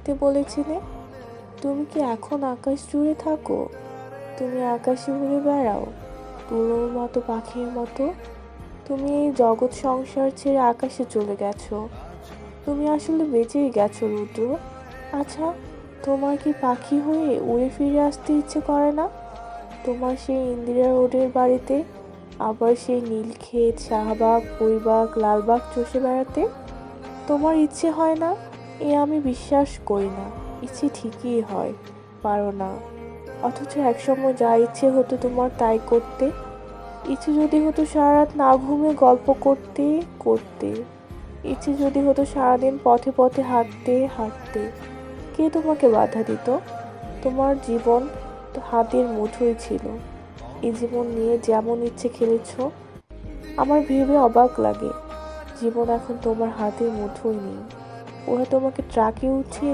থাকতে বলেছিলে? তুমি কি এখন আকাশ জুড়ে থাকো? তুমি আকাশে উড়ে বেড়াও তুলোর মতো, পাখির মতো? তুমি এই জগৎ সংসার ছেড়ে আকাশে চলে গেছো। তুমি আসলে বেঁচেই গেছো রুদ্র। আচ্ছা, তোমার কি পাখি হয়ে উড়ে ফিরে আসতে ইচ্ছে করে না? তোমার সেই ইন্দিরা রোডের বাড়িতে, আবার সেই নীলক্ষেত, শাহবাগ, পুঁইবাগ, লালবাগ চষে বেড়াতে তোমার ইচ্ছে হয় না? এ আমি বিশ্বাস করি না। ইচ্ছে ঠিকই হয়, পারো না। অথচ একসময় যা ইচ্ছে হতো তোমার তাই করতে। ইচ্ছে যদি হতো সারা রাত না ঘুমিয়ে গল্প করতে করতে। ইচ্ছে যদি হতো সারাদিন পথে পথে হাঁটতে হাঁটতে। কে তোমাকে বাধা দিত? তোমার জীবন তো হাতের মুঠোয় ছিল। এই জীবন নিয়ে যেমন ইচ্ছে খেলেছো। আমার ভেবে অবাক লাগে, জীবন এখন তোমার হাতের মুঠোয় নেই। ওরা তোমাকে ট্রাকে উঠিয়ে